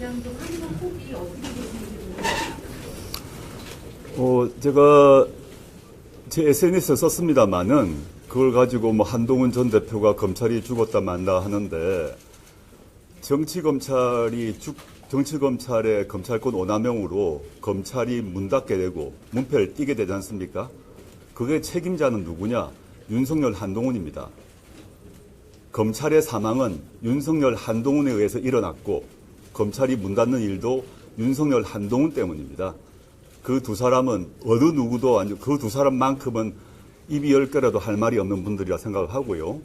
대장동 한도 폭이 어떻게 되시는지 궁금합니다. 제가 제 SNS에 썼습니다만은 그걸 가지고 뭐 한동훈 전 대표가 검찰이 죽었다 만다 하는데 정치검찰의 검찰권 오남용으로 검찰이 문 닫게 되고 문패를 띄게 되지 않습니까? 그게 책임자는 누구냐? 윤석열, 한동훈입니다. 검찰의 사망은 윤석열, 한동훈에 의해서 일어났고 검찰이 문 닫는 일도 윤석열, 한동훈 때문입니다. 그 두 사람은 어느 누구도 아니고 그 두 사람만큼은 입이 10개라도 할 말이 없는 분들이라 생각을 하고요.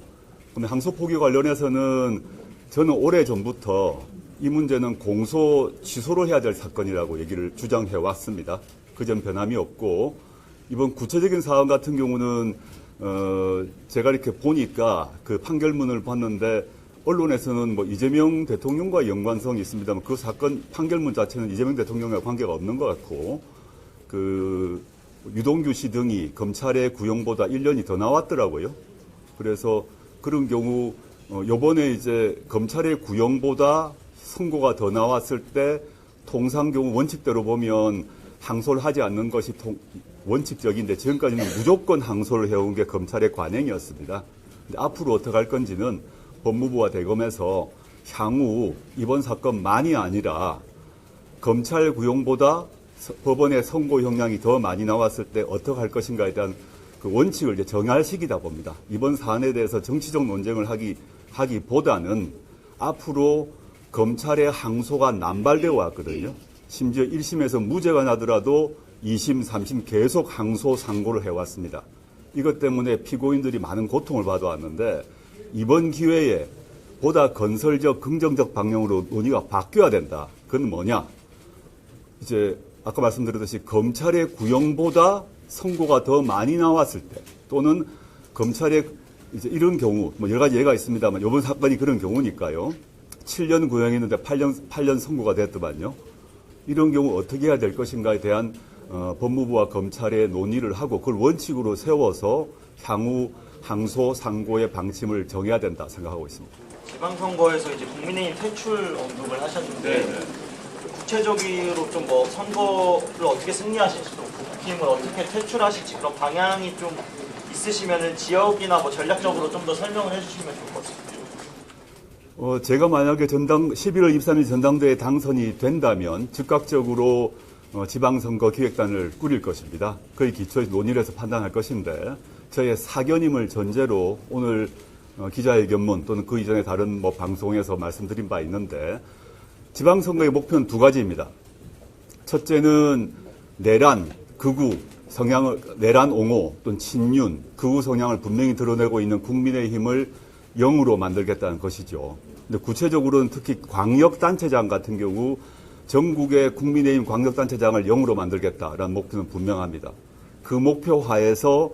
근데 항소 포기 관련해서는 저는 오래전부터 이 문제는 공소 취소를 해야 될 사건이라고 얘기를 주장해 왔습니다. 그 점 변함이 없고 이번 구체적인 사안 같은 경우는 제가 이렇게 보니까 그 판결문을 봤는데 언론에서는 뭐 이재명 대통령과 연관성이 있습니다만 그 사건 판결문 자체는 이재명 대통령과 관계가 없는 것 같고 그 유동규 씨 등이 검찰의 구형보다 1년이 더 나왔더라고요. 그래서 그런 경우 요번에 이제 검찰의 구형보다 선고가 더 나왔을 때 통상 경우 원칙대로 보면 항소를 하지 않는 것이 원칙적인데 지금까지는 무조건 항소를 해온 게 검찰의 관행이었습니다. 근데 앞으로 어떻게 할 건지는 법무부와 대검에서 향후 이번 사건만이 아니라 검찰 구형보다 법원의 선고 형량이 더 많이 나왔을 때 어떻게 할 것인가에 대한 그 원칙을 이제 정할 시기다 봅니다. 이번 사안에 대해서 정치적 논쟁을 하기보다는 앞으로 검찰의 항소가 남발되어 왔거든요. 심지어 1심에서 무죄가 나더라도 2심, 3심 계속 항소 상고를 해왔습니다. 이것 때문에 피고인들이 많은 고통을 받아왔는데 이번 기회에 보다 건설적, 긍정적 방향으로 논의가 바뀌어야 된다. 그건 뭐냐? 이제 아까 말씀드렸듯이 검찰의 구형보다 선고가 더 많이 나왔을 때 또는 검찰의 이제 이런 경우 뭐 여러 가지 예가 있습니다만 이번 사건이 그런 경우니까요. 7년 구형했는데 8년 선고가 됐더만요. 이런 경우 어떻게 해야 될 것인가에 대한 법무부와 검찰의 논의를 하고 그걸 원칙으로 세워서 향후 항소 상고의 방침을 정해야 된다 생각하고 있습니다. 지방선거에서 이제 국민의힘 퇴출 언급을 하셨는데 네. 구체적으로 좀 뭐 선거를 어떻게 승리하실지 또 국힘을 어떻게 퇴출하실지 그런 방향이 좀 있으시면은 지역이나 뭐 전략적으로 좀 더 설명을 해주시면 좋을 것 같습니다. 제가 만약에 11월 23일 전당대회 당선이 된다면 즉각적으로 지방선거 기획단을 꾸릴 것입니다. 그의 기초에서 논의를 해서 판단할 것인데 저의 사견임을 전제로 오늘 기자회견문 또는 그 이전에 다른 뭐 방송에서 말씀드린 바 있는데 지방선거의 목표는 두 가지입니다. 첫째는 내란, 극우 성향을 내란 옹호 또는 친윤, 극우 성향을 분명히 드러내고 있는 국민의힘을 0으로 만들겠다는 것이죠. 근데 구체적으로는 특히 광역단체장 같은 경우 전국의 국민의힘 광역단체장을 0으로 만들겠다라는 목표는 분명합니다. 그 목표 하에서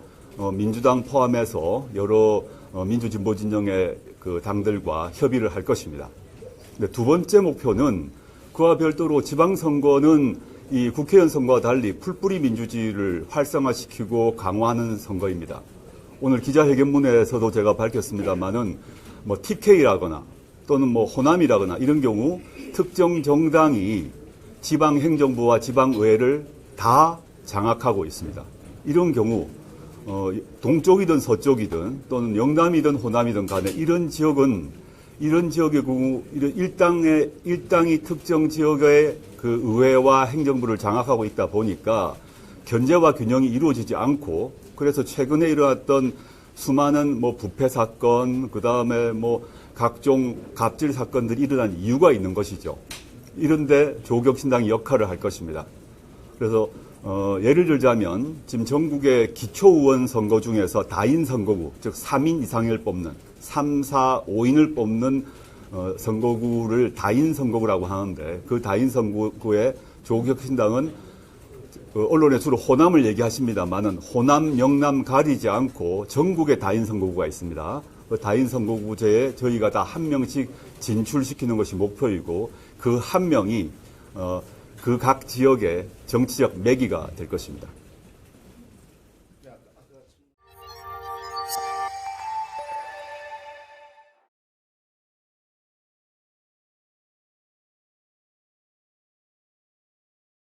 민주당 포함해서 여러 민주진보 진영의 그 당들과 협의를 할 것입니다. 근데 두 번째 목표는 그와 별도로 지방선거는 이 국회의원 선거와 달리 풀뿌리 민주주의를 활성화시키고 강화하는 선거입니다. 오늘 기자회견문에서도 제가 밝혔습니다만은 뭐 TK라거나 또는 뭐 호남이라거나 이런 경우 특정 정당이 지방행정부와 지방의회를 다 장악하고 있습니다. 이런 경우 동쪽이든 서쪽이든 또는 영남이든 호남이든 간에 이런 지역의 경우 일당이 특정 지역의 그 의회와 행정부를 장악하고 있다 보니까 견제와 균형이 이루어지지 않고 그래서 최근에 일어났던 수많은 뭐 부패 사건, 그 다음에 뭐 각종 갑질 사건들이 일어난 이유가 있는 것이죠. 이런데 조국신당이 역할을 할 것입니다. 그래서 예를 들자면 지금 전국의 기초의원 선거 중에서 다인 선거구, 즉 3인 이상을 뽑는 3, 4, 5인을 뽑는 선거구를 다인 선거구라고 하는데 그 다인 선거구에 조국혁신당은 언론에 주로 호남을 얘기하십니다만은 호남, 영남 가리지 않고 전국에 다인 선거구가 있습니다. 그 다인 선거구제에 저희가 다 한 명씩 진출시키는 것이 목표이고 그 한 명이 그 각 지역의 정치적 매기가 될 것입니다.